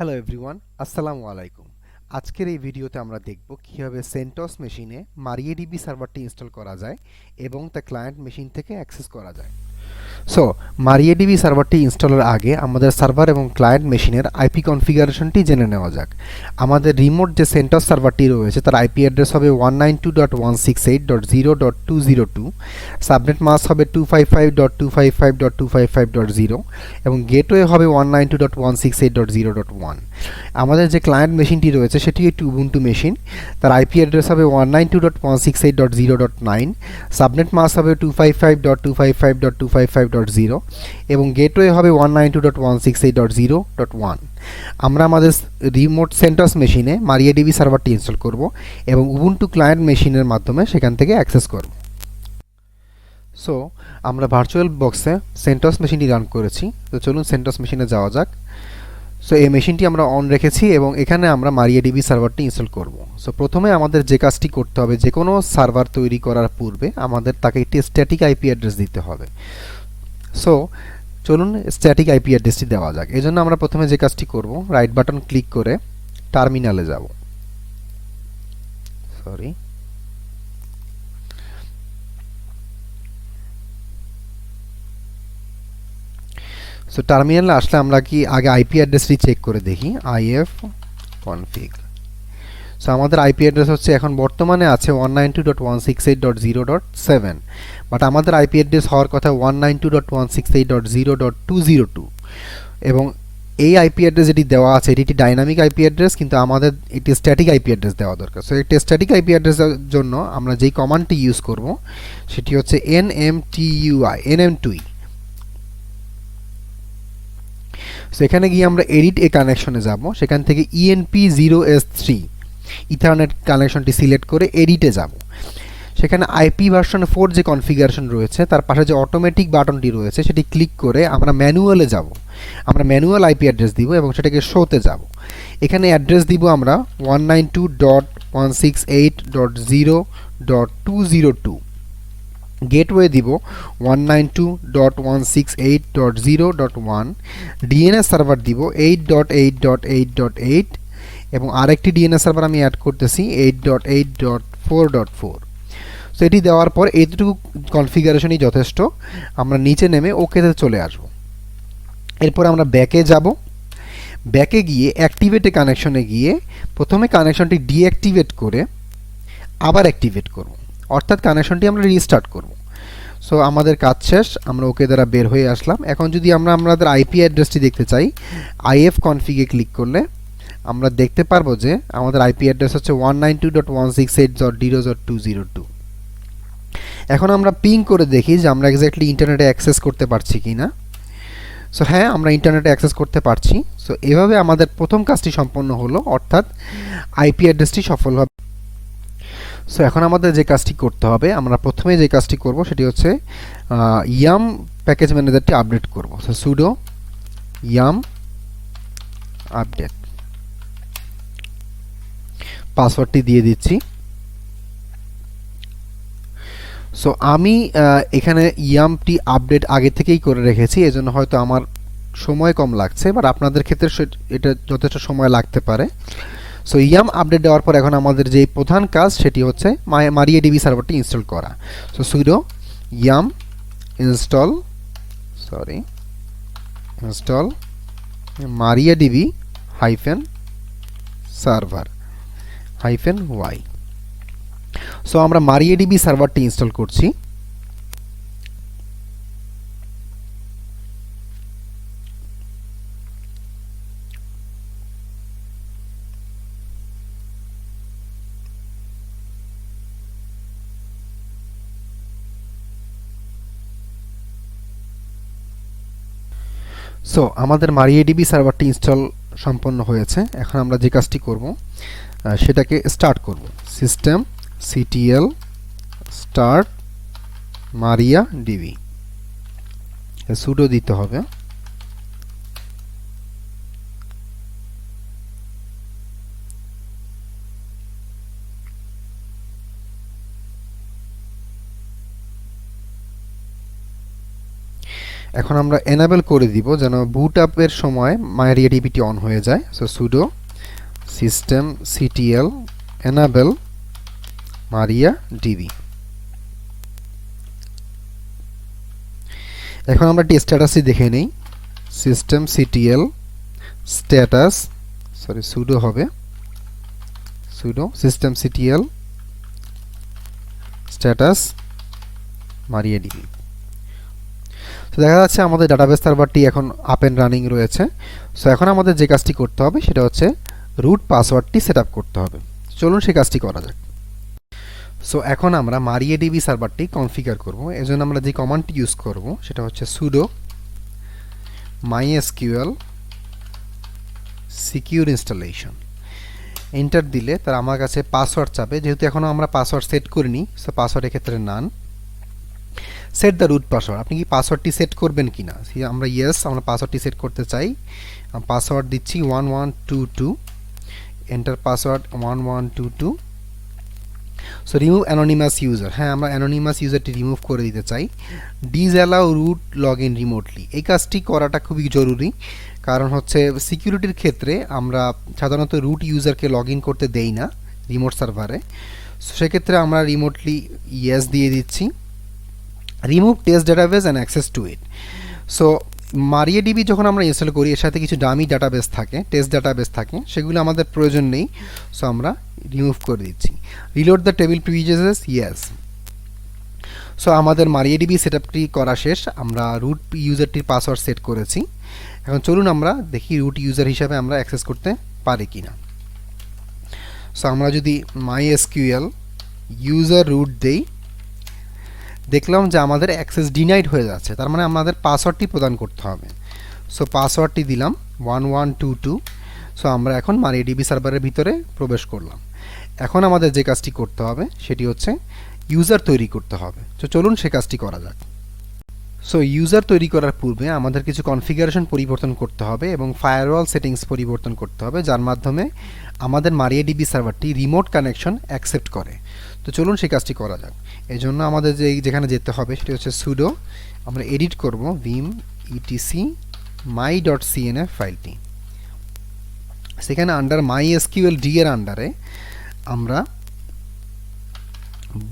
Hello everyone, আসসালামু আলাইকুম। আজকের এই ভিডিওতে আমরা দেখব কিভাবে CentOS মেশিনে MariaDB সার্ভারটি ইনস্টল করা যায় এবং তা ক্লায়েন্ট মেশিন থেকে অ্যাক্সেস করা যায়। সো MariaDB সার্ভারটি ইনস্টলের আগে আমাদের সার্ভার এবং ক্লায়েন্ট মেশিনের আইপি কনফিগারেশনটি জেনে নেওয়া যাক। আমাদের রিমোট যে CentOS সার্ভারটি রয়েছে তার আইপি অ্যাড্রেস হবে 192.168.0.202, সাবনেট মাস্ক হবে 255.255.255.0 এবং গেটওয়ে হবে 192.168.0.1। আমাদের যে ক্লায়েন্ট মেশিনটি রয়েছে সেটি একটি উবুন্টু মেশিন, তার আইপি অ্যাড্রেস হবে 192.168.0.9, সাবনেট মাস্ক হবে 255.255.255.0 এবং গেটওয়ে হবে 192.168.0.1। আমরা আমাদের রিমোট CentOS মেশিনে MariaDB সার্ভারটি ইনস্টল করব এবং উবুন্টু ক্লায়েন্ট মেশিনের মাধ্যমে সেখান থেকে অ্যাক্সেস করব। সো আমরা ভার্চুয়াল বক্সে CentOS মেশিনটি রান করেছি। তো চলুন CentOS মেশিনে যাওয়া যাক। সো এই মেশিনটি আমরা অন রেখেছি এবং এখানে আমরা MariaDB সার্ভারটি ইনস্টল করব। সো প্রথমে আমাদের যে কাজটি করতে হবে, যে কোনো সার্ভার তৈরি করার পূর্বে আমাদের তাকে একটি স্ট্যাটিক আইপি অ্যাড্রেস দিতে হবে। সো চলুন স্ট্যাটিক আইপি অ্যাড্রেসটি দেওয়া যাক। এজন্য আমরা প্রথমে যে কাজটি করব, রাইট বাটন ক্লিক করে টার্মিনালে যাব। সো টার্মিনালে আসলে আমরা কি আগে আইপি অ্যাড্রেসটি চেক করে দেখি, আইএফ কনফিগ। সো আমাদের আইপি অ্যাড্রেস হচ্ছে এখন বর্তমানে আছে 192.168.0.7, বাট আমাদের আইপি অ্যাড্রেস হওয়ার কথা 192.168.0.202 এবং এই আইপি অ্যাড্রেস যেটি দেওয়া আছে এটি ডাইনামিক আইপি অ্যাড্রেস, কিন্তু আমাদের এটি স্ট্যাটিক আইপি অ্যাড্রেস দেওয়া দরকার। সো একটি স্ট্যাটিক আইপি অ্যাড্রেসের জন্য আমরা যেই কমান্ডটি ইউজ করব সেটি হচ্ছে nmtui। সেখানে গিয়ে আমরা এডিট এ কানেকশনে যাব, সেখান থেকে enp0s3 ইথারনেট কানেকশনটি সিলেক্ট করে এডিটে যাব। সেখানে আইপি ভার্সন 4 যে কনফিগারেশন রয়েছে তার পাশে যে অটোমেটিক বাটনটি রয়েছে সেটি ক্লিক করে আমরা ম্যানুয়ালে যাব। আমরা ম্যানুয়াল আইপি অ্যাড্রেস দিব এবং সেটাকে শোতে যাব। এখানে অ্যাড্রেস দিব আমরা 192.168.0.202, গেটওয়ে দিব 192.168.0.1, ডিএনএস সার্ভার দিব 8.8.8.8 এবং আরেকটি ডিএনএস সার্ভার আমি অ্যাড করতেছি 8.8.4.4। সো এটি দেওয়ার পর এইটুকু কনফিগারেশনই যথেষ্ট। আমরা নিচে নেমে ওকেতে চলে আসব। এরপর আমরা ব্যাকে যাব। ব্যাকে গিয়ে অ্যাক্টিভেটে কানেকশনে গিয়ে প্রথমে কানেকশনটি ডিঅ্যাক্টিভেট করে আবার অ্যাক্টিভেট করব, অর্থাৎ কানেকশনটি আমরা রিস্টার্ট করব। সো আমাদের কাজ শেষ, আমরা ওকে দ্বারা বের হয়ে আসলাম। এখন যদি আমরা আমাদের আইপি অ্যাড্রেসটি দেখতে চাই, আইএফ কনফিগে ক্লিক করলে আমরা দেখতে পারবো যে আমাদের আইপি অ্যাড্রেস হচ্ছে 192.168.0.202। এখন আমরা পিং করে দেখি যে আমরা এক্স্যাক্টলি ইন্টারনেটে অ্যাক্সেস করতে পারছি কি না। সো হ্যাঁ, আমরা ইন্টারনেটে অ্যাক্সেস করতে পারছি। সো এভাবে আমাদের প্রথম কাজটি সম্পন্ন হলো, অর্থাৎ আইপি অ্যাড্রেসটি সফলভাবে। সো এখন আমাদের যে কাজটি করতে হবে, আমরা প্রথমে যে কাজটি করব সেটি হচ্ছে ইয়াম প্যাকেজ ম্যানেজারটি আপডেট করব। সো সুডো ইয়াম আপডেট, পাসওয়ার্ডটি দিয়ে দিচ্ছি। সো আমি এখানে ইয়ামটি আপডেট আগে থেকেই করে রেখেছি, এজন্য হয়তো আমার সময় কম লাগছে, বাট আপনাদের ক্ষেত্রে এটা যথেষ্ট সময় লাগতে পারে। সো ইয়াম আপডেট দেওয়ার পর এখন আমাদের যে প্রধান কাজ সেটি হচ্ছে MariaDB সার্ভারটি ইনস্টল করা। So sudo yum install MariaDB server -y। So আমরা MariaDB সার্ভারটি ইনস্টল করছি। সো আমাদের MariaDB সার্ভারটি ইনস্টল সম্পন্ন হয়েছে। এখন আমরা যে কাজটি করব সেটাকে স্টার্ট করব। System ctl start MariaDB pseudo দিতে হবে। এখন আমরা এনেবল করে দিব যেন বুট আপের সময় MariaDBটি অন হয়ে যায়। So sudo systemctl enable MariaDB। এখন আমরা একটি স্ট্যাটাসটি দেখে নেই। systemctl status sudo হবে sudo systemctl status MariaDB। তো দেখা যাচ্ছে আমাদের ডাটাবেস সার্ভারটি এখন আপ এন্ড রানিং রয়েছে। সো এখন আমাদের যে কাজটি করতে হবে সেটা হচ্ছে রুট পাসওয়ার্ডটি সেটআপ করতে হবে। চলুন সেই কাজটি করা যাক। সো এখন আমরা MariaDB সার্ভারটি কনফিগার করব। এজন্য আমরা যে কমান্ডটি ইউজ করব সেটা হচ্ছে sudo mysql secure installation। Enter দিলে তার আমার কাছে পাসওয়ার্ড চাবে, যেহেতু এখনো আমরা পাসওয়ার্ড সেট করিনি। সো পাসওয়ার্ড এক্ষেত্রে নান। সেট দ্য রুট পাসওয়ার্ড, আপনি কি পাসওয়ার্ডটি সেট করবেন কিনা? আমরা ইয়েস, আমরা পাসওয়ার্ডটি সেট করতে চাই। পাসওয়ার্ড দিচ্ছি 1122, enter password 1122। So remove anonymous user, হ্যাঁ আমরা অ্যানোনিমাস ইউজারটি রিমুভ করে দিতে চাই। Disallow root log in remotely, এই কাজটি করাটা খুবই জরুরি, কারণ হচ্ছে সিকিউরিটির ক্ষেত্রে আমরা সাধারণত রুট ইউজারকে লগ ইন করতে দেই না রিমোট সার্ভারে। সো সেক্ষেত্রে আমরা রিমোটলি ইয়েস দিয়ে দিচ্ছি। Remove test database and access to it. So MariaDB যখন আমরা ইনস্টল করি এর সাথে কিছু ডামি ডাটাবেস থাকে, টেস্ট ডাটাবেস থাকে, সেগুলো আমাদের প্রয়োজন নেই। সো আমরা রিমুভ করে দিচ্ছি। Reload the table privileges, yes. So আমাদের MariaDB সেটআপটি করা শেষ। আমরা রুট ইউজারটির পাসওয়ার্ড সেট করেছি। এখন চলুন আমরা দেখি রুট ইউজার হিসাবে আমরা অ্যাক্সেস করতে পারি কিনা। সো আমরা যদি MySQL ইউজার রুট দেই, দেখলাম যে আমাদের অ্যাক্সেস ডিনাইড হয়ে যাচ্ছে, তার মানে আমাদের পাসওয়ার্ডটি প্রদান করতে হবে। সো পাসওয়ার্ডটি দিলাম 1122। সো আমরা এখন MariaDB সার্ভারের ভিতরে প্রবেশ করলাম। এখন আমাদের যে কাজটি করতে হবে সেটি হচ্ছে ইউজার তৈরি করতে হবে। তো চলুন সে কাজটি করা যাক। সো ইউজার তৈরি করার পূর্বে আমাদের কিছু কনফিগারেশন পরিবর্তন করতে হবে এবং ফায়ারওয়াল সেটিংস পরিবর্তন করতে হবে, যার মাধ্যমে আমাদের MariaDB সার্ভারটি রিমোট কানেকশন অ্যাকসেপ্ট করে। তো চলুন সেই কাজটি করা যাক। এই জন্য আমাদের যেখানে যেতে হবে সেটি হচ্ছে sudo, আমরা এডিট করব vim etc my.cnf ফাইলটি। সেখানে আন্ডার MySQLD এর আন্ডারে আমরা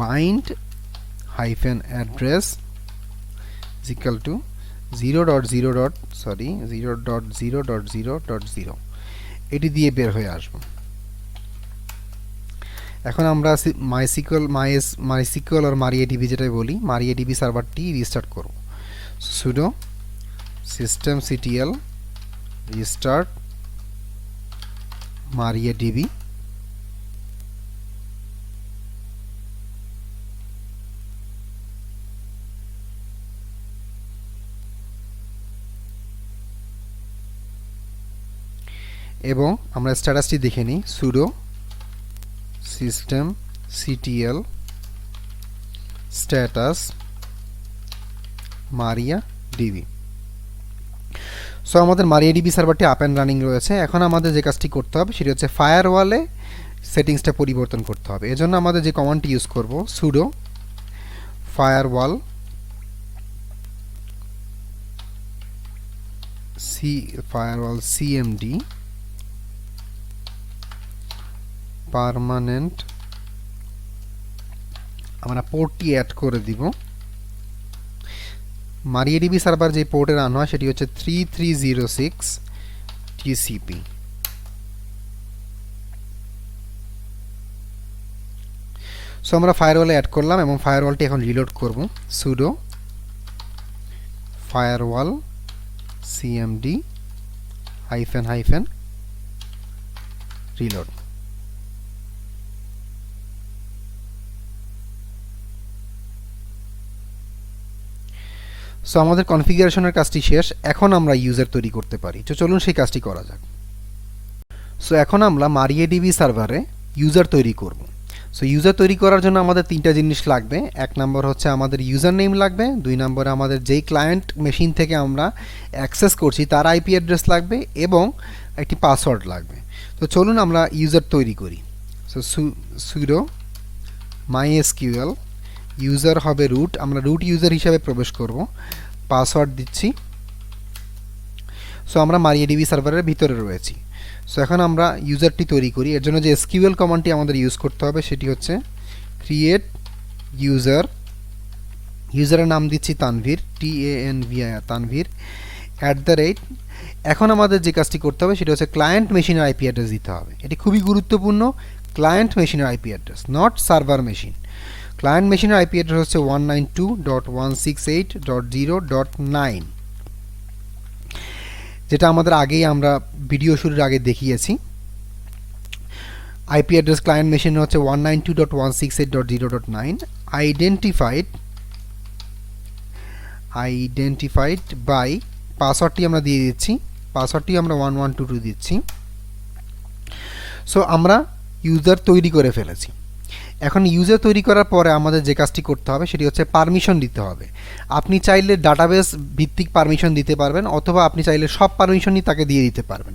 bind -address is equal to 0.0.0.0.0 এটি দিয়ে বের হয়ে আসব। এখন আমরা MySQL আর MariaDB যেটাই বলি, MariaDB সার্ভারটি রিস্টার্ট করব। sudo systemctl restart MariaDB। এবং আমরা স্ট্যাটাসটি দেখে নিই, sudo systemctl status MariaDB। So আমাদের MariaDB সার্ভারটি আপ অ্যান্ড রানিং রয়েছে। এখন আমাদের যে কাজটি করতে হবে সেটি হচ্ছে ফায়ারওয়ালে সেটিংসটা পরিবর্তন করতে হবে। এজন্য আমাদের যে কমান্ডটি ইউজ করব sudo firewall cmd পার্মানেন্ট, আমরা পোর্টটি অ্যাড করে দিব। MariaDB সার্ভার যে পোর্টে রান হয় সেটি হচ্ছে 3306 TCP। সো আমরা ফায়ারওয়ালে অ্যাড করলাম এবং ফায়ারওয়ালটি এখন রিলোড করব। sudo firewall cmd reload। So আমাদের কনফিগারেশনের কাজটি শেষ। এখন আমরা ইউজার তৈরি করতে পারি। তো চলুন সেই কাজটি করা যাক। সো এখন আমরা MariaDB সার্ভারে ইউজার তৈরি করব। সো ইউজার তৈরি করার জন্য আমাদের তিনটা জিনিস লাগবে। এক নম্বর হচ্ছে আমাদের ইউজার নেম লাগবে, দুই নম্বরে আমাদের যেই ক্লায়েন্ট মেশিন থেকে আমরা অ্যাক্সেস করছি তার আইপি অ্যাড্রেস লাগবে এবং একটি পাসওয়ার্ড লাগবে। তো চলুন আমরা ইউজার তৈরি করি। সো sudo MySQL ইউজার হবে রুট, আমরা রুট ইউজার হিসাবে প্রবেশ করব। পাসওয়ার্ড দিচ্ছি। সো আমরা MariaDB সার্ভারের ভিতরে রয়েছি। সো এখন আমরা ইউজারটি তৈরি করি। এর জন্য যে এসকিউএল কমান্ডটি আমাদের ইউজ করতে হবে সেটি হচ্ছে ক্রিয়েট ইউজার। ইউজারের নাম দিচ্ছি তানভীর, TANVIR, তানভীর @ এখন আমাদের যে কাজটি করতে হবে সেটা হচ্ছে ক্লায়েন্ট মেশিনের আইপি অ্যাড্রেস দিতে হবে। এটি খুবই গুরুত্বপূর্ণ, ক্লায়েন্ট মেশিনের IP address, not server machine. Client মেশিনের আইপি অ্যাড্রেস হচ্ছে 192.168.0.9, যেটা আমাদের আগেই আমরা ভিডিও শুরুর আগে দেখিয়েছি। আইপি অ্যাড্রেস ক্লায়েন্ট মেশিন হচ্ছে 192.168.0.9, আইডেন্টিফাইড বাই, পাসওয়ার্ডটি আমরা দিয়ে দিচ্ছি, পাসওয়ার্ডটি আমরা 1122 দিচ্ছি। সো আমরা ইউজার তৈরি করে ফেলেছি। এখন ইউজার তৈরি করার পরে আমাদের যে কাজটি করতে হবে সেটি হচ্ছে পারমিশন দিতে হবে। আপনি চাইলে ডাটাবেস ভিত্তিক পারমিশন দিতে পারবেন, অথবা আপনি চাইলে সব পারমিশনই তাকে দিয়ে দিতে পারবেন।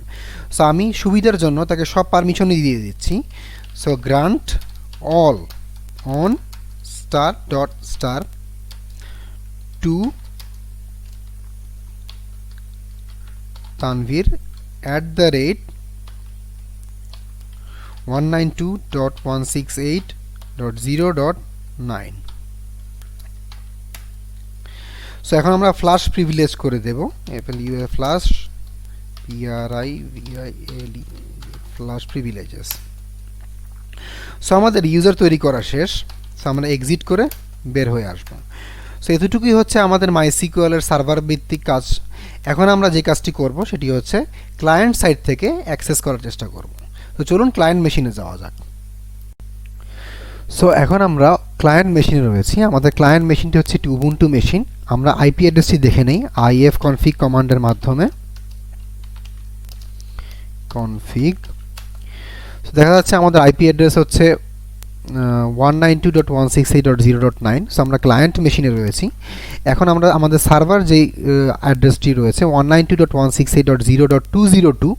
সো আমি সুবিধার জন্য তাকে সব পারমিশনই দিয়ে দিচ্ছি। So grant all on *** to Tanvir @192.168.0.9। So এখন আমরা ফ্ল্যাশ প্রিভিলেজ করে দেব, ফ্ল্যাশ ফ্ল্যাশ প্রিভিলেজেস। সো আমাদের ইউজার তৈরি করা শেষ। সো আমরা এক্সিট করে বের হয়ে আসবো। সো এতটুকুই হচ্ছে আমাদের MySQL এর সার্ভার ভিত্তিক কাজ। এখন আমরা যে কাজটি করব সেটি হচ্ছে ক্লায়েন্ট সাইড থেকে অ্যাক্সেস করার চেষ্টা করব। তো চলুন ক্লায়েন্ট মেশিনে যাওয়া যাক। সো এখন আমরা ক্লায়েন্ট মেশিনে রয়েছি। আমাদের ক্লায়েন্ট মেশিনটি হচ্ছে একটি উবুন্টু মেশিন। আমরা আইপি অ্যাড্রেসটি দেখে নেই ifconfig কমান্ডের মাধ্যমে। কনফিগ, দেখা যাচ্ছে আমাদের আইপি অ্যাড্রেস হচ্ছে 192.168.0.9। সো আমরা ক্লায়েন্ট মেশিনে রয়েছি। এখন আমরা আমাদের সার্ভার যেই অ্যাড্রেসটি রয়েছে 192.168.0.202,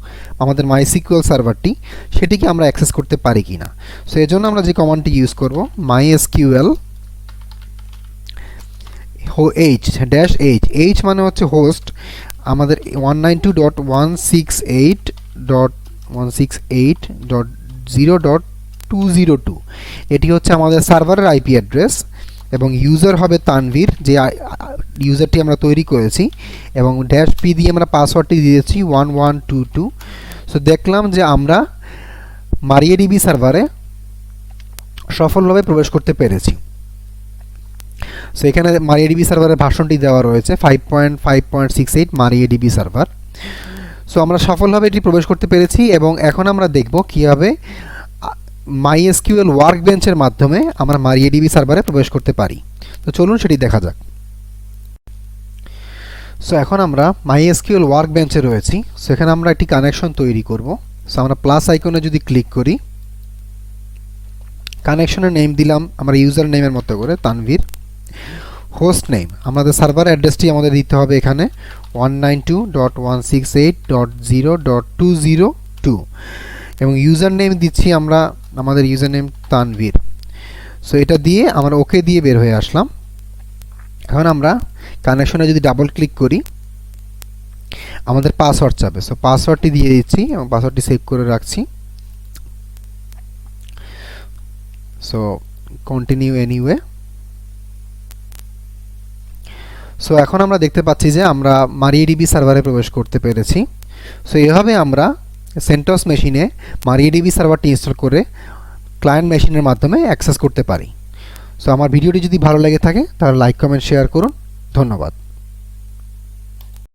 আমাদের MySQL সার্ভারটি, সেটিকে আমরা অ্যাক্সেস করতে পারি কিনা। সো এর জন্য আমরা যে কমান্ডটি ইউজ করব MySQL -h মানে হচ্ছে হোস্ট। আমাদের 192.168.0.202 এটি হচ্ছে আমাদের সার্ভারের আইপি অ্যাড্রেস, এবং ইউজার হবে তানভীর, যে ইউজারটি আমরা তৈরি করেছি, এবং -p দিয়ে আমরা পাসওয়ার্ডটি দিয়েছি 1122। সো দেখলাম যে আমরা MariaDB সার্ভারে সফলভাবে প্রবেশ করতে পেরেছি। সো এখানে MariaDB সার্ভারের ভার্সনটি দেওয়া রয়েছে 5.5.68 MariaDB সার্ভার। সো আমরা সফলভাবে এটি প্রবেশ করতে পেরেছি, এবং এখন আমরা দেখব কীভাবে MySQL ওয়ার্কবেঞ্চের মাধ্যমে আমরা MariaDB সার্ভারে প্রবেশ করতে পারি। তো চলুন সেটি দেখা যাক। সো এখন আমরা MySQL ওয়ার্কবেঞ্চে রয়েছি। সো এখানে আমরা একটি কানেকশন তৈরি করব। সো আমরা প্লাস আইকনে যদি ক্লিক করি, কানেকশনের নেম দিলাম আমরা ইউজার নেমের মতো করে তানভীর। হোস্ট নেম, আমাদের সার্ভার অ্যাড্রেসটি আমাদের দিতে হবে এখানে 192.168.0.202, এবং ইউজার নেম দিচ্ছি আমরা আমাদের ইউজার নেম তানভীর। সো এটা দিয়ে আমরা ওকে দিয়ে বের হয়ে আসলাম। এখন আমরা কানেকশনে যদি ডাবল ক্লিক করি, আমাদের পাসওয়ার্ড চাবে। সো পাসওয়ার্ডটি দিয়ে দিচ্ছি এবং পাসওয়ার্ডটি সেভ করে রাখছি। So continue anyway. সো এখন আমরা দেখতে পাচ্ছি যে আমরা MariaDB সার্ভারে প্রবেশ করতে পেরেছি। সো এভাবে আমরা CentOS মেশিনে MariaDB সার্ভারটি ইনস্টল করে ক্লায়েন্ট মেশিনের মাধ্যমে অ্যাক্সেস করতে পারি। সো আমার ভিডিওটি যদি ভালো লেগে থাকে তাহলে লাইক, কমেন্ট, শেয়ার করুন। ধন্যবাদ।